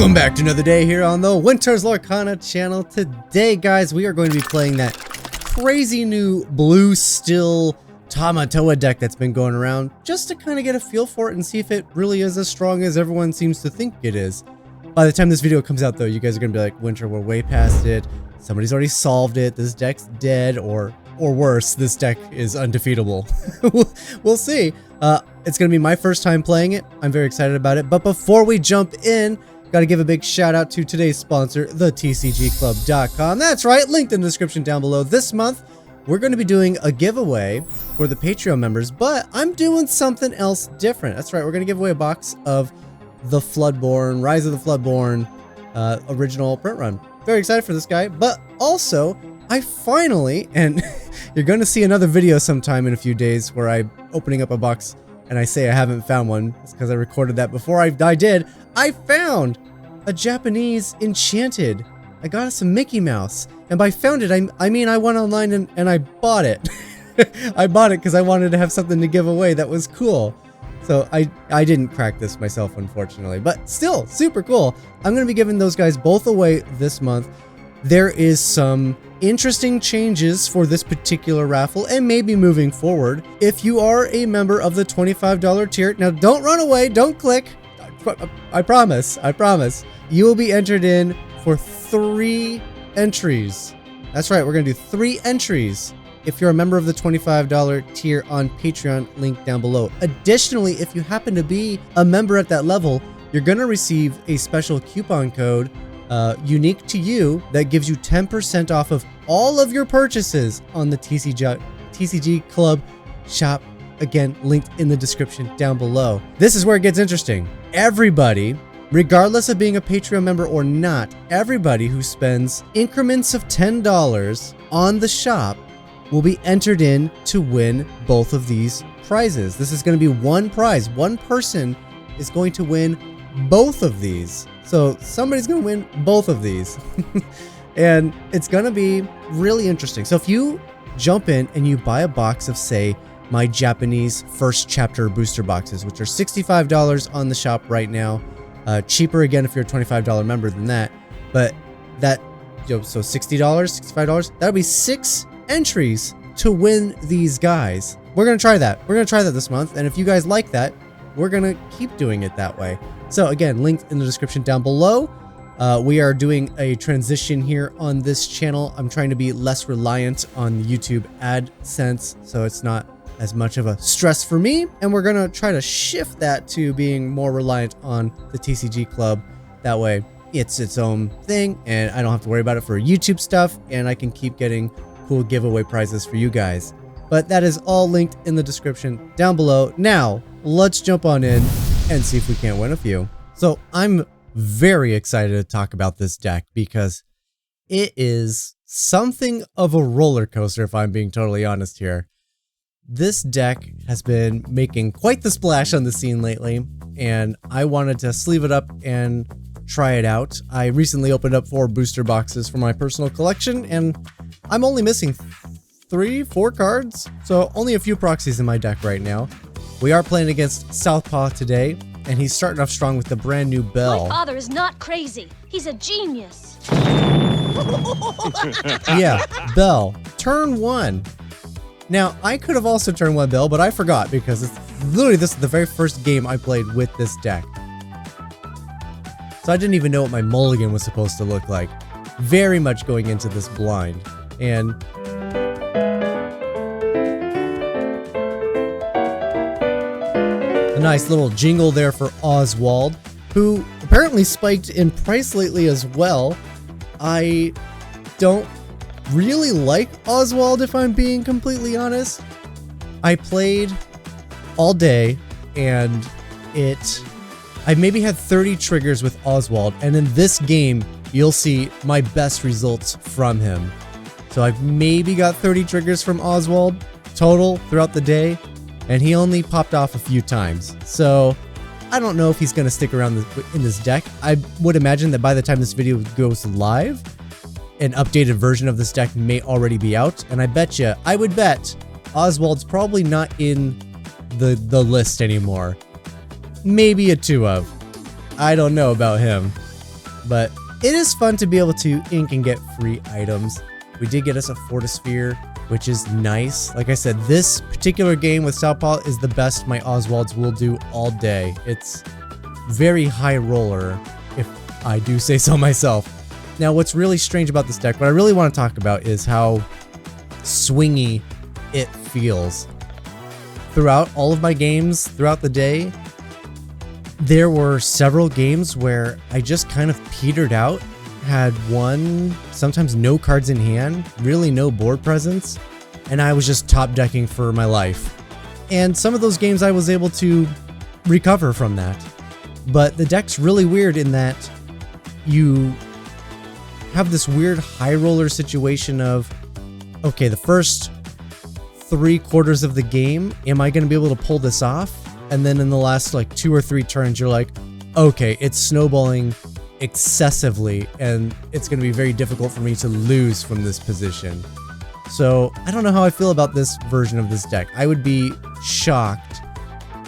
Welcome back to another day here on the Winter's Lorcana channel. Today, guys, we are going to be playing that crazy new blue still Tamatoa deck that's been going around, just to kind of get a feel for it and see if it really is as strong as everyone seems to think it is. By the time this video comes out, though, you guys are going to be like, Winter, we're way past it. Somebody's already solved it. This deck's dead, or worse, this deck is undefeatable. We'll see. It's going to be my first time playing it. I'm very excited about it. But before we jump in, got to give a big shout out to today's sponsor, thetcgclub.com. That's right, linked in the description down below. This month, we're going to be doing a giveaway for the Patreon members, but I'm doing something else different. That's right, we're going to give away a box of the Floodborn, Rise of the Floodborn original print run. Very excited for this guy, but also, I finally, and you're going to see another video sometime in a few days where I'm opening up a box and I say I haven't found one. It's because I recorded that before I did. I found a Japanese enchanted. I got us some Mickey Mouse. And by found it, I mean I went online and I bought it. I bought it because I wanted to have something to give away that was cool. So I didn't crack this myself, unfortunately. But still, super cool. I'm going to be giving those guys both away this month. There is some interesting changes for this particular raffle and maybe moving forward. If you are a member of the $25 tier, now don't run away, don't click. I promise, you will be entered in for 3 entries. That's right, we're going to do 3 entries if you're a member of the $25 tier on Patreon, link down below. Additionally, if you happen to be a member at that level, you're going to receive a special coupon code unique to you that gives you 10% off of all of your purchases on the TCG Club shop. Again, linked in the description down below. This is where it gets interesting. Everybody, regardless of being a Patreon member or not, everybody who spends increments of $10 on the shop will be entered in to win both of these prizes. This is going to be one prize. One person is going to win both of these. So somebody's going to win both of these. And it's going to be really interesting. So if you jump in and you buy a box of, say, my Japanese first chapter booster boxes, which are $65 on the shop right now. Cheaper again if you're a $25 member than that. But that, so $60, $65, that'll be 6 entries to win these guys. We're going to try that. We're going to try that this month. And if you guys like that, we're going to keep doing it that way. So again, linked in the description down below. We are doing a transition here on this channel. I'm trying to be less reliant on YouTube AdSense, so it's not as much of a stress for me. And we're going to try to shift that to being more reliant on the TCG Club. That way it's its own thing and I don't have to worry about it for YouTube stuff, and I can keep getting cool giveaway prizes for you guys. But that is all linked in the description down below. Now, let's jump on in and see if we can't win a few. So I'm very excited to talk about this deck because it is something of a roller coaster, if I'm being totally honest here. This deck has been making quite the splash on the scene lately, and I wanted to sleeve it up and try it out. I recently opened up 4 booster boxes for my personal collection, and I'm only missing 3-4 cards, so only a few proxies in my deck right now. We are playing against Southpaw today, and he's starting off strong with the brand new Bell. My father is not crazy. He's a genius. Yeah, Bell. Turn 1. Now, I could have also turned 1 Bell, but I forgot because it's literally this is the very first game I played with this deck. So I didn't even know what my mulligan was supposed to look like. Very much going into this blind. And a nice little jingle there for Oswald, who apparently spiked in price lately as well. I don't really like Oswald, if I'm being completely honest. I played all day and I maybe had 30 triggers with Oswald, and in this game you'll see my best results from him. So I've maybe got 30 triggers from Oswald total throughout the day, and he only popped off a few times. So I don't know if he's going to stick around in this deck. I would imagine that by the time this video goes live, an updated version of this deck may already be out, and I would bet Oswald's probably not in the list anymore. Maybe a 2 of. I don't know about him. but it is fun to be able to ink and get free items. We did get us a Fortisphere, which is nice. Like I said, this particular game with Southpaw is the best my Oswalds will do all day. It's very high roller, if I do say so myself. Now, what's really strange about this deck, what I really want to talk about is how swingy it feels. Throughout all of my games, throughout the day, there were several games where I just kind of petered out, had one, sometimes no cards in hand, really no board presence, and I was just top decking for my life. And some of those games I was able to recover from that. But the deck's really weird in that you have this weird high roller situation of, okay, the first 3/4 of the game, am I going to be able to pull this off? And then in the last like 2 or 3 turns, you're like, okay, it's snowballing excessively and it's going to be very difficult for me to lose from this position. So I don't know how I feel about this version of this deck. I would be shocked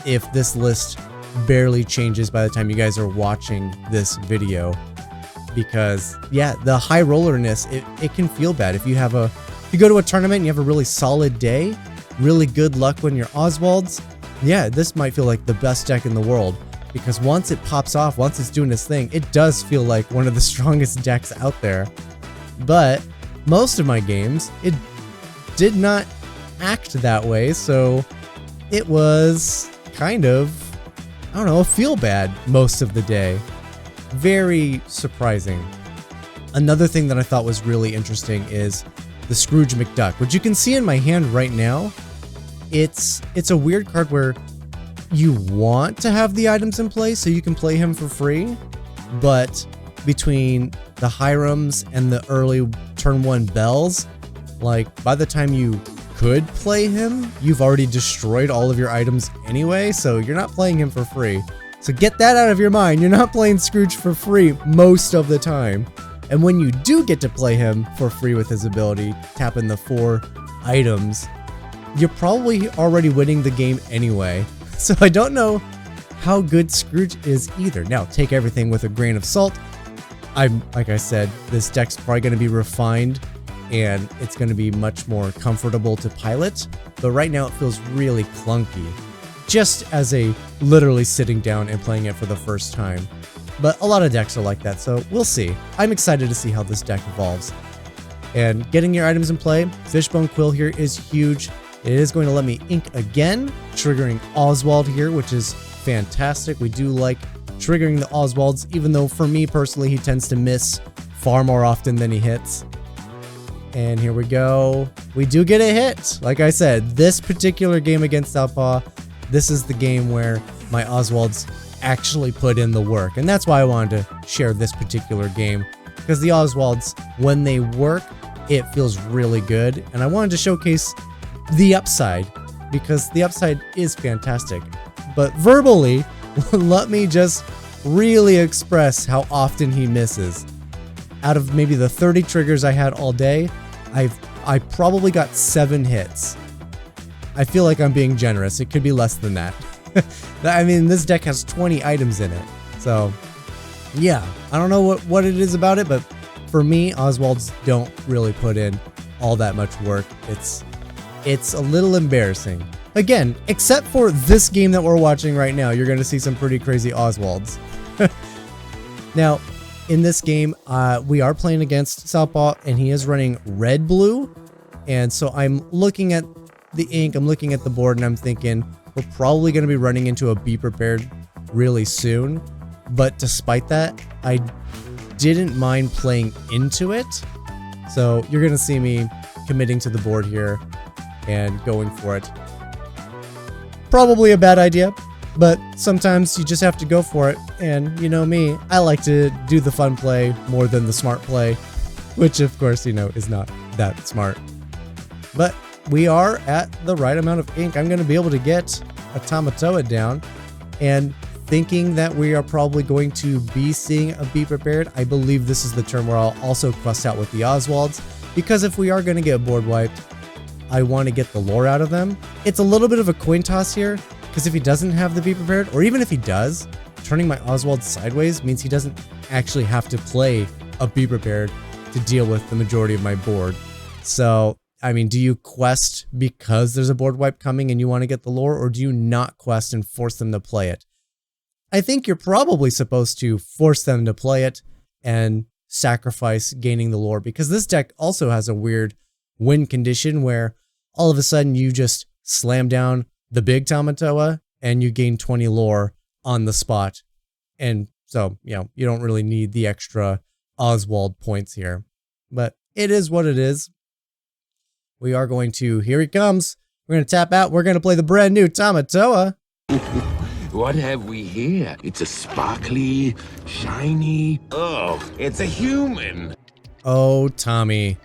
if this list barely changes by the time you guys are watching this video, because yeah, the high rollerness, it can feel bad. If you go to a tournament and you have a really solid day, really good luck when you're Oswalds, yeah, this might feel like the best deck in the world, because once it pops off, once it's doing its thing, it does feel like one of the strongest decks out there. But most of my games, it did not act that way, so it was kind of, I don't know, feel bad most of the day. Very surprising. Another thing that I thought was really interesting is the Scrooge McDuck, which you can see in my hand right now. It's a weird card where you want to have the items in play so you can play him for free, but between the Hirams and the early turn 1 bells, like by the time you could play him, you've already destroyed all of your items anyway, so you're not playing him for free. So get that out of your mind. You're not playing Scrooge for free most of the time. And when you do get to play him for free with his ability, tap in the 4 items, you're probably already winning the game anyway. So I don't know how good Scrooge is either. Now, take everything with a grain of salt. Like I said, this deck's probably going to be refined and it's going to be much more comfortable to pilot. But right now it feels really clunky, just as a literally sitting down and playing it for the first time. But a lot of decks are like that, so we'll see. I'm excited to see how this deck evolves. And getting your items in play, Fishbone Quill here is huge. It is going to let me ink again, triggering Oswald here, which is fantastic. We do like triggering the Oswalds, even though for me personally, he tends to miss far more often than he hits. And here we go. We do get a hit. Like I said, this particular game against Southpaw, this is the game where my Oswalds actually put in the work. And that's why I wanted to share this particular game, because the Oswalds, when they work, it feels really good. And I wanted to showcase the upside, because the upside is fantastic. But verbally, let me just really express how often he misses. Out of maybe the 30 triggers I had all day, I probably got 7 hits. I feel like I'm being generous. It could be less than that. I mean, this deck has 20 items in it. So, yeah, I don't know what it is about it, but for me, Oswalds don't really put in all that much work. It's a little embarrassing. Again, except for this game that we're watching right now, you're going to see some pretty crazy Oswalds. Now, in this game, we are playing against Southpaw, and he is running red-blue. And so I'm looking at the ink, I'm looking at the board, and I'm thinking, we're probably going to be running into a Be Prepared really soon. But despite that, I didn't mind playing into it. So you're going to see me committing to the board here and going for it. Probably a bad idea, but sometimes you just have to go for it. And you know me, I like to do the fun play more than the smart play, which of course, you know, is not that smart. But we are at the right amount of ink. I'm going to be able to get a Tamatoa down, and thinking that we are probably going to be seeing a Be Prepared, I believe this is the turn where I'll also quest out with the Oswalds, because if we are going to get board wiped, I want to get the lore out of them. It's a little bit of a coin toss here, because if he doesn't have the Be Prepared, or even if he does, turning my Oswald sideways means he doesn't actually have to play a Be Prepared to deal with the majority of my board. So, I mean, do you quest because there's a board wipe coming and you want to get the lore, or do you not quest and force them to play it? I think you're probably supposed to force them to play it and sacrifice gaining the lore, because this deck also has a weird win condition where all of a sudden you just slam down the big Tamatoa and you gain 20 lore on the spot. And so, you know, you don't really need the extra Oswald points here. But it is what it is. We are going to, here he comes. We're going to tap out. We're going to play the brand new Tamatoa. What have we here? It's a sparkly, shiny... Oh, it's a human! Oh, Tommy.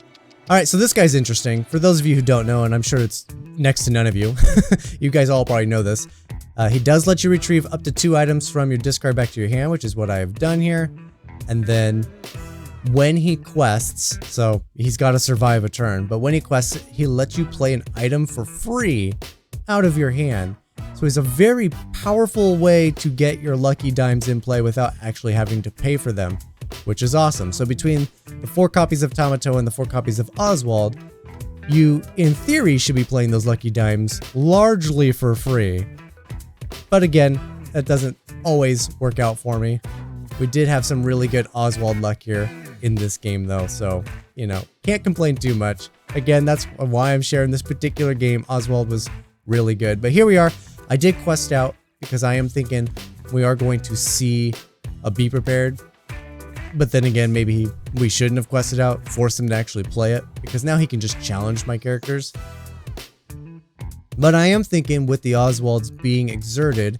All right, so this guy's interesting. For those of you who don't know, and I'm sure it's next to none of you, you guys all probably know this. He does let you retrieve up to 2 items from your discard back to your hand, which is what I have done here. And then when he quests, so he's got to survive a turn, but when he quests, he lets you play an item for free out of your hand. So it's a very powerful way to get your lucky dimes in play without actually having to pay for them, which is awesome. So between the 4 copies of Tamatoa and the 4 copies of Oswald, you, in theory, should be playing those lucky dimes largely for free. But again, that doesn't always work out for me. We did have some really good Oswald luck here in this game though, so, you know, can't complain too much. Again, that's why I'm sharing this particular game. Oswald was really good. But here we are. I did quest out because I am thinking we are going to see a Be Prepared. But then again, maybe we shouldn't have quested out, force him to actually play it, because now he can just challenge my characters. But I am thinking with the Oswalds being exerted,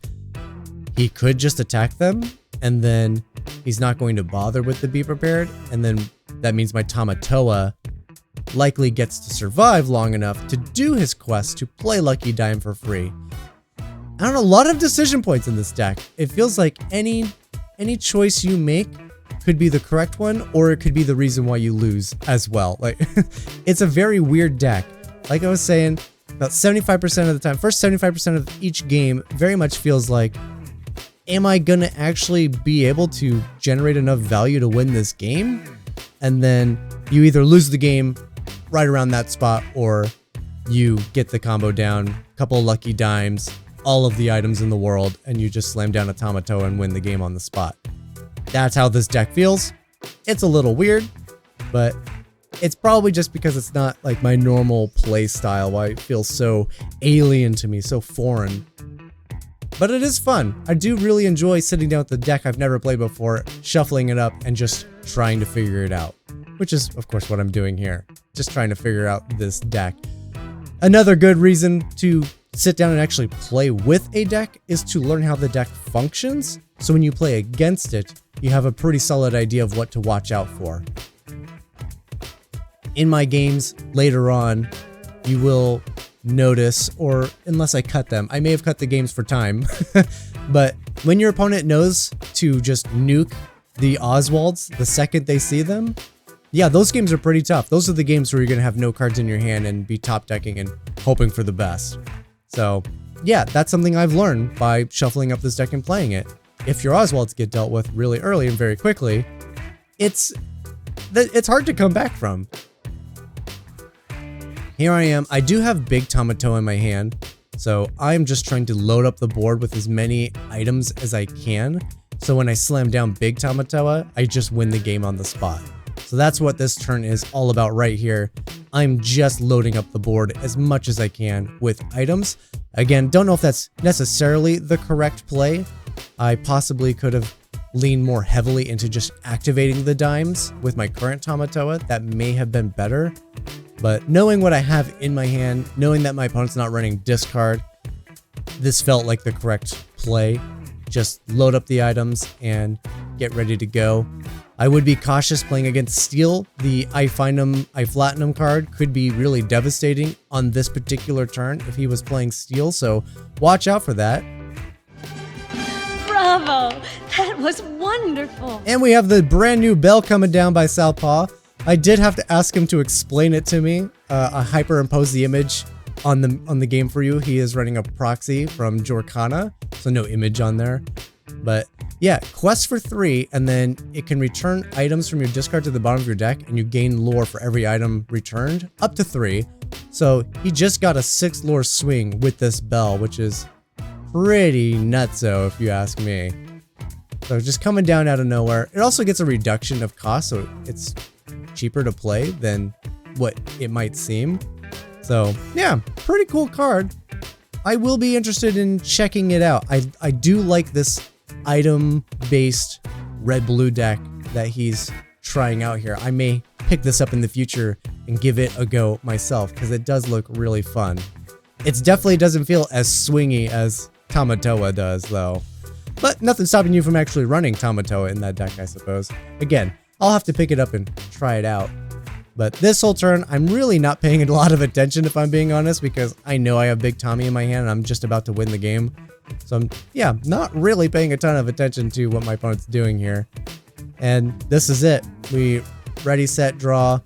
he could just attack them, and then he's not going to bother with the Be Prepared, and then that means my Tamatoa likely gets to survive long enough to do his quest to play Lucky Dime for free. I don't know, a lot of decision points in this deck. It feels like any choice you make could be the correct one, or it could be the reason why you lose as well. Like, it's a very weird deck. Like I was saying, about 75% of the time, first 75% of each game very much feels like, am I gonna actually be able to generate enough value to win this game? And then you either lose the game right around that spot, or you get the combo down, couple of lucky dimes, all of the items in the world, and you just slam down a Tamatoa and win the game on the spot. That's how this deck feels. It's a little weird, but it's probably just because it's not like my normal play style, why it feels so alien to me, so foreign. But it is fun. I do really enjoy sitting down with the deck I've never played before, shuffling it up, and just trying to figure it out. Which is, of course, what I'm doing here. Just trying to figure out this deck. Another good reason to sit down and actually play with a deck is to learn how the deck functions. So when you play against it, you have a pretty solid idea of what to watch out for. In my games later on, you will notice, or unless I cut them, I may have cut the games for time, but when your opponent knows to just nuke the Oswalds the second they see them, yeah, those games are pretty tough. Those are the games where you're going to have no cards in your hand and be top decking and hoping for the best. So yeah, that's something I've learned by shuffling up this deck and playing it. If your Oswalds get dealt with really early and very quickly, it's hard to come back from. Here I am. I do have big Tamatoa in my hand, so I'm just trying to load up the board with as many items as I can. So when I slam down big Tamatoa, I just win the game on the spot. So that's what this turn is all about right here. I'm just loading up the board as much as I can with items. Again, don't know if that's necessarily the correct play. I possibly could have leaned more heavily into just activating the dimes with my current Tamatoa. That may have been better. But knowing what I have in my hand, knowing that my opponent's not running discard, this felt like the correct play. Just load up the items and get ready to go. I would be cautious playing against Steel. The I find him, I flatten him card could be really devastating on this particular turn if he was playing Steel, so watch out for that. Bravo! That was wonderful! And we have the brand new bell coming down by Southpaw. I did have to ask him to explain it to me. I hyperimpose the image on the game for you. He is running a proxy from Lorcana, so no image on there. But Yeah, quest for 3, and then it can return items from your discard to the bottom of your deck, and you gain lore for every item returned, up to 3. So he just got a 6 lore swing with this bell, which is pretty nutso if you ask me. So just coming down out of nowhere. It also gets a reduction of cost, so it's cheaper to play than what it might seem. So yeah, pretty cool card. I will be interested in checking it out. I do like this item-based red-blue deck that he's trying out here. I may pick this up in the future and give it a go myself because it does look really fun. It definitely doesn't feel as swingy as Tamatoa does though. But nothing stopping you from actually running Tamatoa in that deck, I suppose. Again, I'll have to pick it up and try it out. But this whole turn, I'm really not paying a lot of attention if I'm being honest, because I know I have Big Tommy in my hand and I'm just about to win the game. So I'm, yeah, not really paying a ton of attention to what my opponent's doing here. And this is it. We ready, set, draw.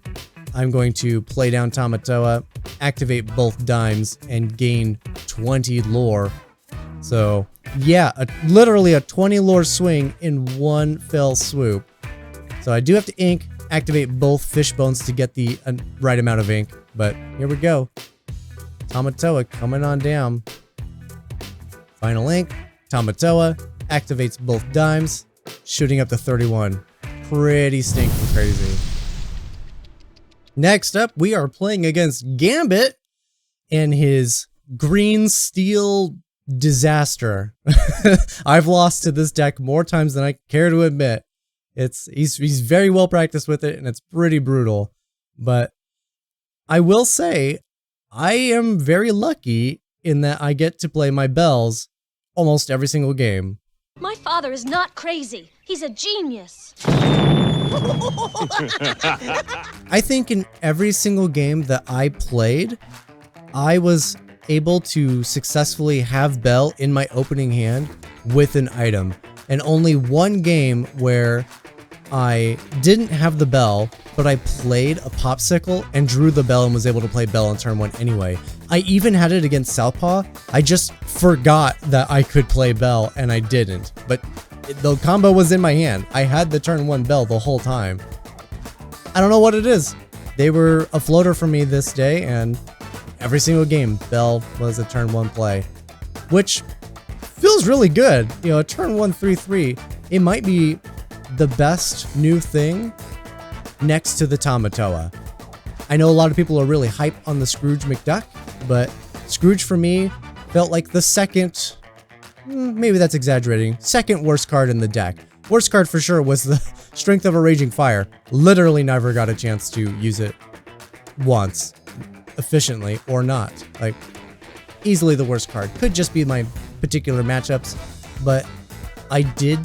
I'm going to play down Tamatoa, activate both dimes, and gain 20 lore. So yeah, literally a 20 lore swing in one fell swoop. So I do have to ink, activate both fish bones to get the right amount of ink, but here we go. Tamatoa coming on down. Final ink, Tamatoa activates both dimes, shooting up to 31. Pretty stinking crazy. Next up, we are playing against Gambit and his green steel disaster. I've lost to this deck more times than I care to admit. He's very well practiced with it, and it's pretty brutal. But I will say, I am very lucky in that I get to play my bells almost every single game. My father is not crazy. He's a genius. I think in every single game that I played, I was able to successfully have Bell in my opening hand with an item. And only one game where I didn't have the Bell, but I played a Popsicle and drew the Bell and was able to play Bell on turn 1 anyway. I even had it against Southpaw. I just forgot that I could play Bell and I didn't. But the combo was in my hand. I had the turn 1 Bell the whole time. I don't know what it is. They were a floater for me this day, and every single game, Bell was a turn 1 play, which feels really good. You know, a turn 1 3/3, it might be the best new thing next to the Tamatoa. I know a lot of people are really hype on the Scrooge McDuck, but Scrooge for me felt like the second, maybe that's exaggerating, second worst card in the deck. Worst card for sure was the Strength of a Raging Fire. Literally never got a chance to use it once, efficiently or not. Like, easily the worst card. Could just be my particular matchups, but I did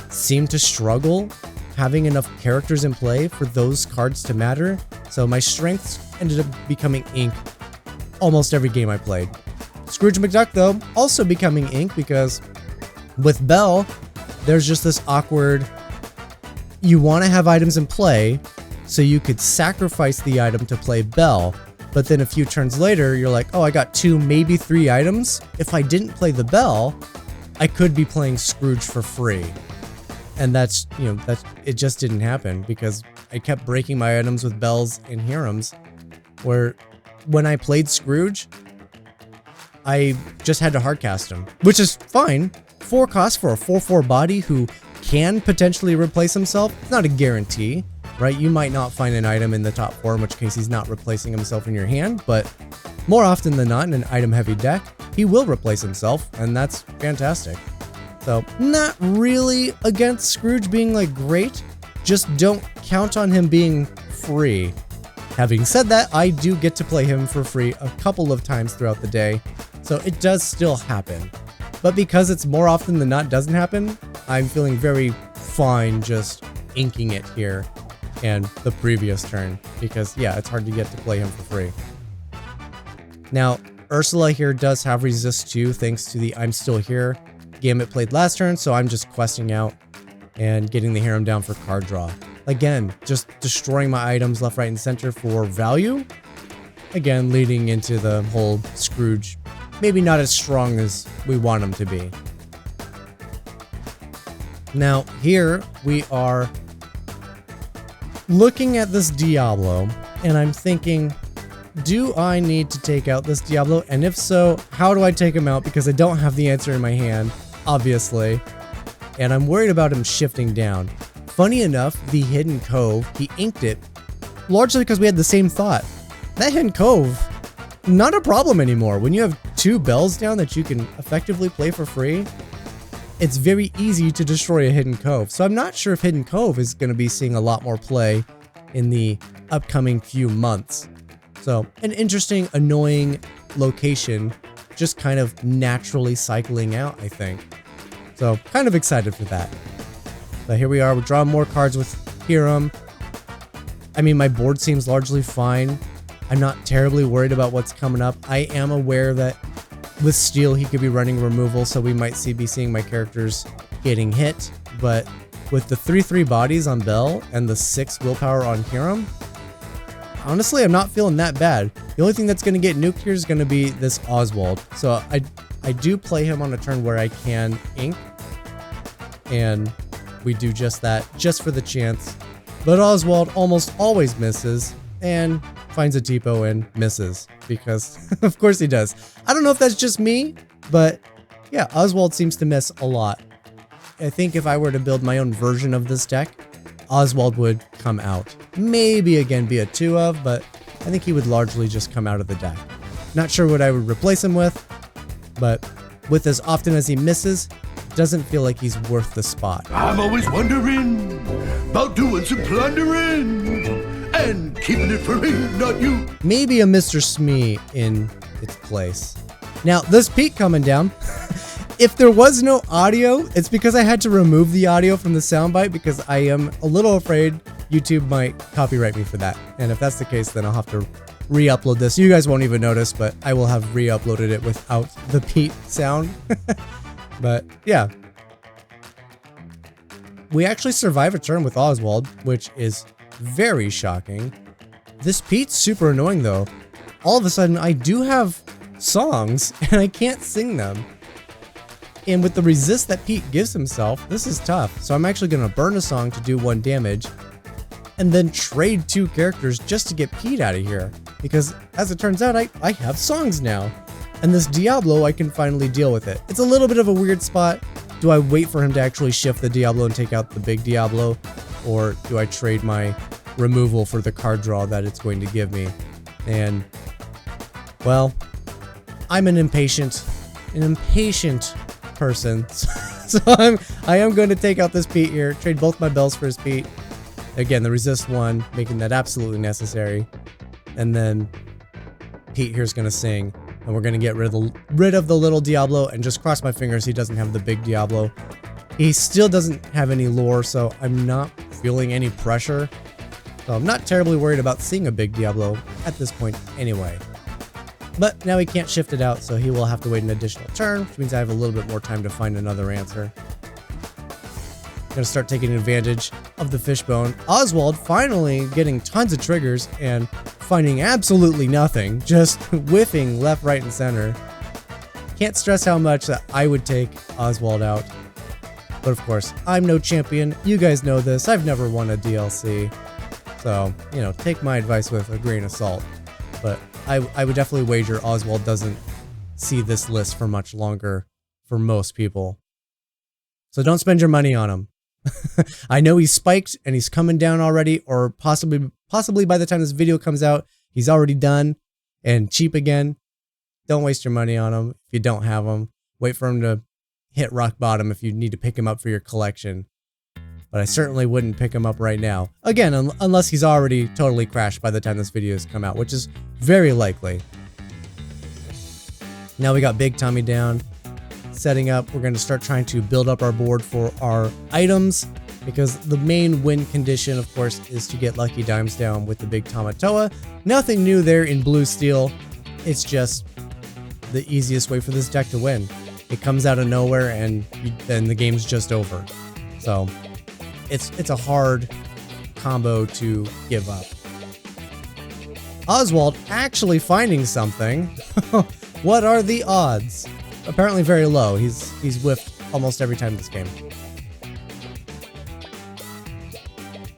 seem to struggle having enough characters in play for those cards to matter. So my strengths ended up becoming ink almost every game I played. Scrooge McDuck though, also becoming ink because with Bell, there's just this awkward, you want to have items in play so you could sacrifice the item to play Bell, but then a few turns later, you're like, oh, I got 2, maybe 3 items. If I didn't play the Bell, I could be playing Scrooge for free. And that's, you know, it just didn't happen because I kept breaking my items with Bells and Hirams, where when I played Scrooge, I just had to hardcast him, which is fine. 4 cost for a 4/4 body who can potentially replace himself. It's not a guarantee, right? You might not find an item in the top 4, in which case he's not replacing himself in your hand, but more often than not in an item-heavy deck, he will replace himself, and that's fantastic. So, not really against Scrooge being like great, just don't count on him being free. Having said that, I do get to play him for free a couple of times throughout the day, so it does still happen. But because it's more often than not doesn't happen, I'm feeling very fine just inking it here and the previous turn, because yeah, it's hard to get to play him for free. Now, Ursula here does have resist 2 thanks to the I'm Still Here Gambit played last turn, so I'm just questing out and getting the harem down for card draw. Again, just destroying my items left, right, and center for value. Again, leading into the whole Scrooge, maybe not as strong as we want him to be. Now, here we are looking at this Diablo, and I'm thinking, do I need to take out this Diablo? And if so, how do I take him out? Because I don't have the answer in my hand, obviously. And I'm worried about him shifting down. Funny enough, the Hidden Cove, he inked it, largely because we had the same thought. That Hidden Cove, not a problem anymore. When you have 2 bells down that you can effectively play for free, it's very easy to destroy a Hidden Cove. So I'm not sure if Hidden Cove is going to be seeing a lot more play in the upcoming few months. So an interesting, annoying location, just kind of naturally cycling out, I think. So kind of excited for that. But here we are, we're drawing more cards with Hiram. I mean, my board seems largely fine. I'm not terribly worried about what's coming up. I am aware that with Steel, he could be running removal, so we might be seeing my characters getting hit. But with the 3/3 bodies on Bell and the 6 willpower on Hiram, honestly, I'm not feeling that bad. The only thing that's going to get nuked here is going to be this Oswald. So I do play him on a turn where I can ink, and we do just that, just for the chance. But Oswald almost always misses, and finds a Tipo and misses, because of course he does. I don't know if that's just me, but yeah, Oswald seems to miss a lot. I think if I were to build my own version of this deck, Oswald would come out. Maybe again be a 2 of, but I think he would largely just come out of the deck. Not sure what I would replace him with, but with as often as he misses, doesn't feel like he's worth the spot. I'm always wondering about doing some plundering and keeping it for me, not you. Maybe a Mr. Smee in its place. Now, this Pete coming down, if there was no audio, it's because I had to remove the audio from the soundbite because I am a little afraid YouTube might copyright me for that. And if that's the case, then I'll have to re-upload this. You guys won't even notice, but I will have re-uploaded it without the Pete sound. But yeah. We actually survive a turn with Oswald, which is very shocking. This Pete's super annoying though. All of a sudden I do have songs and I can't sing them. And with the resist that Pete gives himself, this is tough. So I'm actually going to burn a song to do 1 damage and then trade 2 characters just to get Pete out of here. Because as it turns out, I have songs now. And this Diablo, I can finally deal with it. It's a little bit of a weird spot. Do I wait for him to actually shift the Diablo and take out the big Diablo? Or do I trade my removal for the card draw that it's going to give me? And, well, I'm an impatient person. So I am going to take out this Pete here, trade both my bells for his Pete. Again, the resist 1, making that absolutely necessary. And then Pete here's going to sing, and we're going to get rid of the little Diablo and just cross my fingers he doesn't have the big Diablo. He still doesn't have any lore, so I'm not feeling any pressure. So I'm not terribly worried about seeing a big Diablo at this point anyway. But now he can't shift it out, so he will have to wait an additional turn, which means I have a little bit more time to find another answer. I'm gonna start taking advantage of the fishbone. Oswald finally getting tons of triggers and finding absolutely nothing, just whiffing left, right, and center. Can't stress how much that I would take Oswald out. But of course, I'm no champion. You guys know this. I've never won a DLC. So, you know, take my advice with a grain of salt. But I would definitely wager Oswald doesn't see this list for much longer for most people. So don't spend your money on him. I know he's spiked and he's coming down already, or possibly by the time this video comes out, he's already done and cheap again. Don't waste your money on him if you don't have him. Wait for him to hit rock bottom if you need to pick him up for your collection. But I certainly wouldn't pick him up right now. Again, unless he's already totally crashed by the time this video has come out, which is very likely. Now we got Big Tommy down. Setting up, we're going to start trying to build up our board for our items, because the main win condition, of course, is to get Lucky Dimes down with the Big Tamatoa. Nothing new there in Blue Steel. It's just the easiest way for this deck to win. It comes out of nowhere and then the game's just over. So it's a hard combo to give up. Oswald actually finding something. What are the odds? Apparently very low. He's whiffed almost every time this game.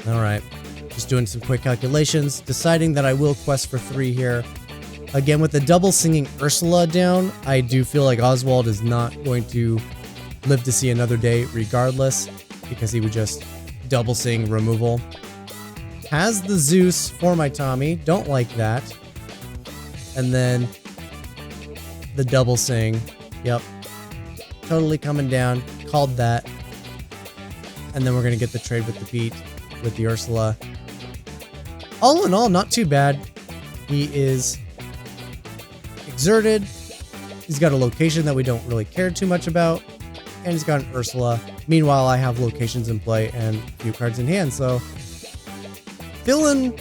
All right, just doing some quick calculations, deciding that I will quest for 3 here. Again, with the double singing Ursula down, I do feel like Oswald is not going to live to see another day regardless, because he would just double sing removal. Has the Zeus for my Tommy, don't like that. And then the double sing, yep. Totally coming down, called that. And then we're gonna get the trade with the Pete, with the Ursula. All in all, not too bad. He is exerted. He's got a location that we don't really care too much about. And he's got an Ursula. Meanwhile, I have locations in play and a few cards in hand, so feeling,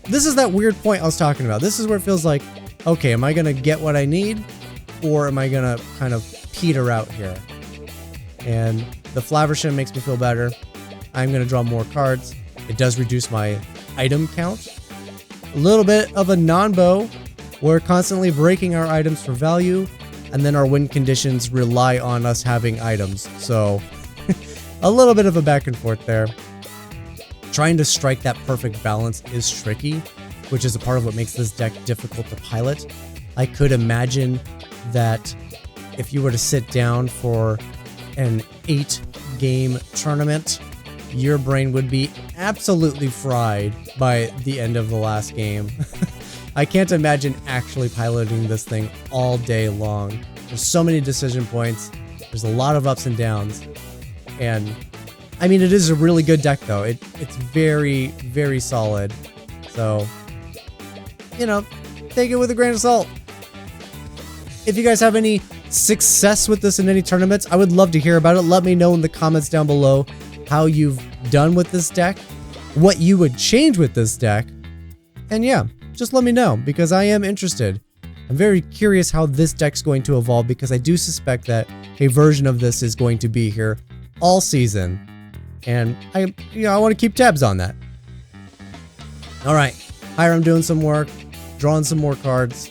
this is that weird point I was talking about. This is where it feels like, okay, am I gonna get what I need, or am I gonna kind of peter out here? And the Flaversham makes me feel better. I'm gonna draw more cards. It does reduce my item count. A little bit of a non-bow. We're constantly breaking our items for value, and then our win conditions rely on us having items. So a little bit of a back and forth there. Trying to strike that perfect balance is tricky, which is a part of what makes this deck difficult to pilot. I could imagine that if you were to sit down for an 8-game tournament, your brain would be absolutely fried by the end of the last game. I can't imagine actually piloting this thing all day long. There's so many decision points. There's a lot of ups and downs. And I mean, it is a really good deck though. It's very, very solid. So, you know, take it with a grain of salt. If you guys have any success with this in any tournaments, I would love to hear about it. Let me know in the comments down below how you've done with this deck, what you would change with this deck. And yeah, just let me know, because I am interested. I'm very curious how this deck's going to evolve, because I do suspect that a version of this is going to be here all season. And I want to keep tabs on that. All right, Hiram doing some work, drawing some more cards.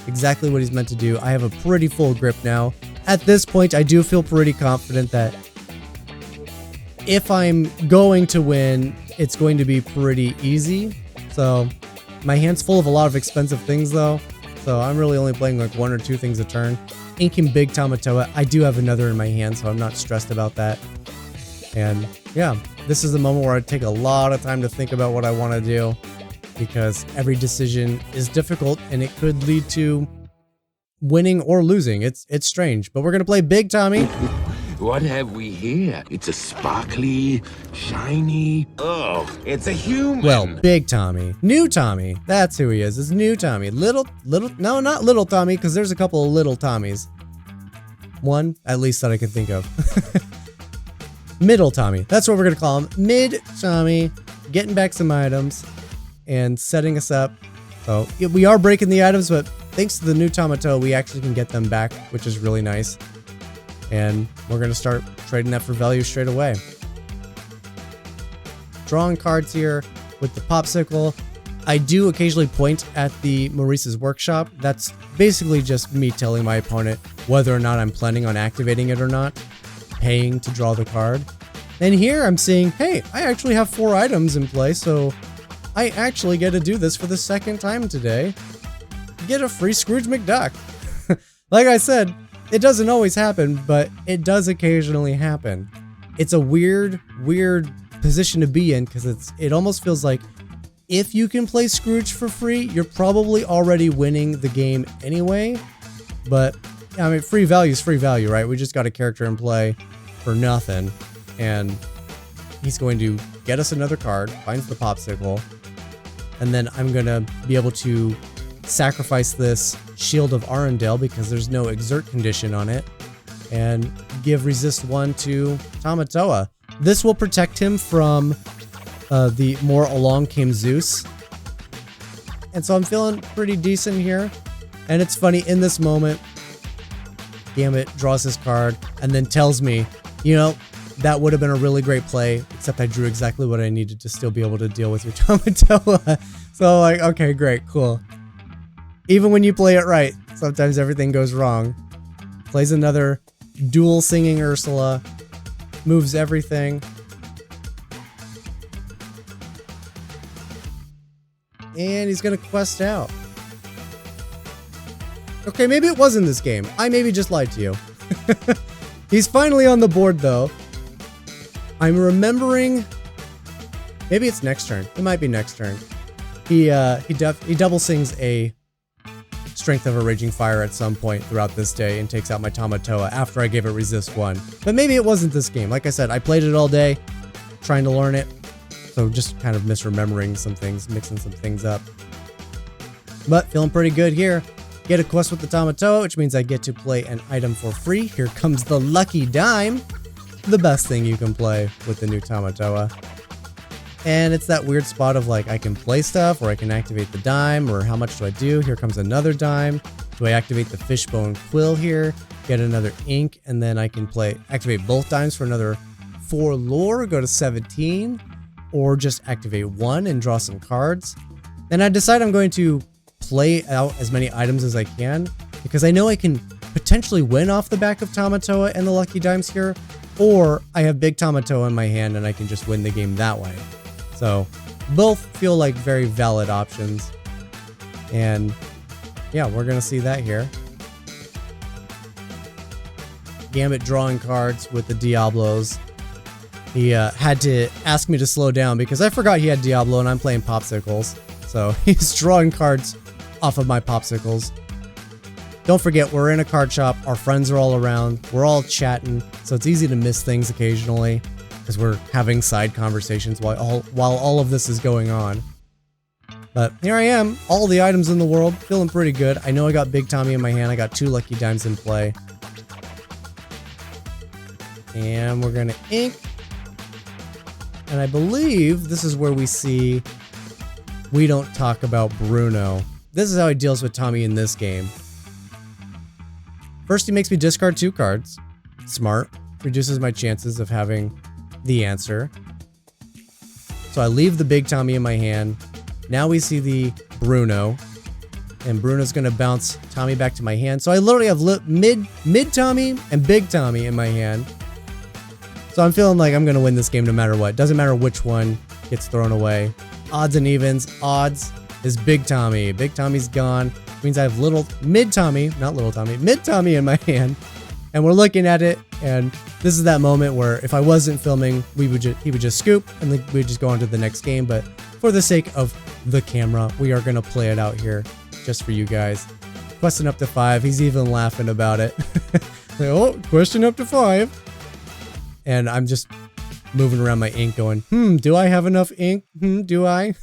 Exactly what he's meant to do. I have a pretty full grip now. At this point, I do feel pretty confident that if I'm going to win, it's going to be pretty easy. So my hand's full of a lot of expensive things though. So I'm really only playing like 1 or 2 things a turn. Inking big Tamatoa. I do have another in my hand, so I'm not stressed about that. And yeah, this is the moment where I take a lot of time to think about what I want to do, because every decision is difficult and it could lead to winning or losing. It's strange, but we're going to play Big Tommy. What have we here? It's a sparkly, shiny... Oh, it's a human! Well, Big Tommy. New Tommy. That's who he is. It's New Tommy. No, not Little Tommy, because there's a couple of Little Tommies. One, at least, that I can think of. Middle Tommy. That's what we're going to call him. Mid Tommy. Getting back some items and setting us up. So, we are breaking the items, but thanks to the new Tamato, we actually can get them back, which is really nice. And we're going to start trading that for value straight away. Drawing cards here with the popsicle. I do occasionally point at the Maurice's workshop. That's basically just me telling my opponent whether or not I'm planning on activating it or not, paying to draw the card. And here I'm seeing, hey, I actually have 4 items in play, so I actually get to do this for the 2nd time today. Get a free Scrooge McDuck. Like I said, it doesn't always happen, but it does occasionally happen. It's a weird position to be in, because it almost feels like if you can play Scrooge for free, you're probably already winning the game anyway. But I mean, free value is free value, right? We just got a character in play for nothing, and he's going to get us another card, finds the popsicle, and then I'm gonna be able to sacrifice this Shield of Arundel because there's no exert condition on it, and give resist 1 to Tamatoa. This will protect him from the more along came Zeus. And so I'm feeling pretty decent here. And it's funny, in this moment, Gambit draws his card and then tells me, you know, that would have been a really great play, except I drew exactly what I needed to still be able to deal with your Tamatoa. So like, okay, great, cool. Even when you play it right, sometimes everything goes wrong. Plays another dual singing Ursula. Moves everything. And he's gonna quest out. Okay, maybe it wasn't this game. I maybe just lied to you. He's finally on the board though. I'm remembering, maybe it's next turn. It might be next turn. He double sings a Strength of a Raging Fire at some point throughout this day and takes out my Tamatoa after I gave it Resist 1. But maybe it wasn't this game. Like I said, I played it all day, trying to learn it. So just kind of misremembering some things, mixing some things up. But feeling pretty good here. Get a quest with the Tamatoa, which means I get to play an item for free. Here comes the Lucky Dime. The best thing you can play with the new Tamatoa. And it's that weird spot of like, I can play stuff, or I can activate the dime, or how much do I do? Here comes another dime. Do I activate the Fishbone Quill here, get another ink, and then I can activate both dimes for another 4 lore, go to 17, or just activate 1 and draw some cards. Then I decide I'm going to play out as many items as I can, because I know I can potentially win off the back of Tamatoa and the Lucky Dimes here, or I have big Tamatoa in my hand and I can just win the game that way. So both feel like very valid options. And yeah, we're going to see that here. Gambit drawing cards with the Diablos. He had to ask me to slow down because I forgot he had Diablo and I'm playing Popsicles. So he's drawing cards off of my Popsicles. Don't forget, we're in a card shop. Our friends are all around. We're all chatting. So it's easy to miss things occasionally, because we're having side conversations while all of this is going on. But here I am, all the items in the world, feeling pretty good. I know I got Big Tommy in my hand. I got 2 Lucky Dimes in play. And we're gonna ink. And I believe this is where we see we don't talk about Bruno. This is how he deals with Tommy in this game. First, he makes me discard 2 cards. Smart. Reduces my chances of having the answer. So I leave the Big Tommy in my hand. Now we see the Bruno. And Bruno's going to bounce Tommy back to my hand. So I literally have mid Tommy and Big Tommy in my hand. So I'm feeling like I'm going to win this game no matter what. Doesn't matter which one gets thrown away. Odds and evens. Odds is Big Tommy. Big Tommy's gone. Which means I have mid Tommy in my hand. And we're looking at it, and this is that moment where if I wasn't filming, he would just scoop, and then we'd just go on to the next game. But for the sake of the camera, we are going to play it out here just for you guys. Question up to 5. He's even laughing about it. Like, oh, question up to 5. And I'm just moving around my ink going, do I have enough ink? Do I?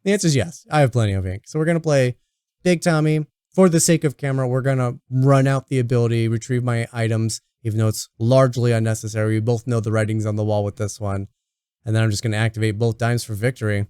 The answer is yes. I have plenty of ink. So we're going to play Big Tommy. For the sake of camera, we're going to run out the ability, retrieve my items, even though it's largely unnecessary. We both know the writing's on the wall with this one. And then I'm just going to activate both dimes for victory.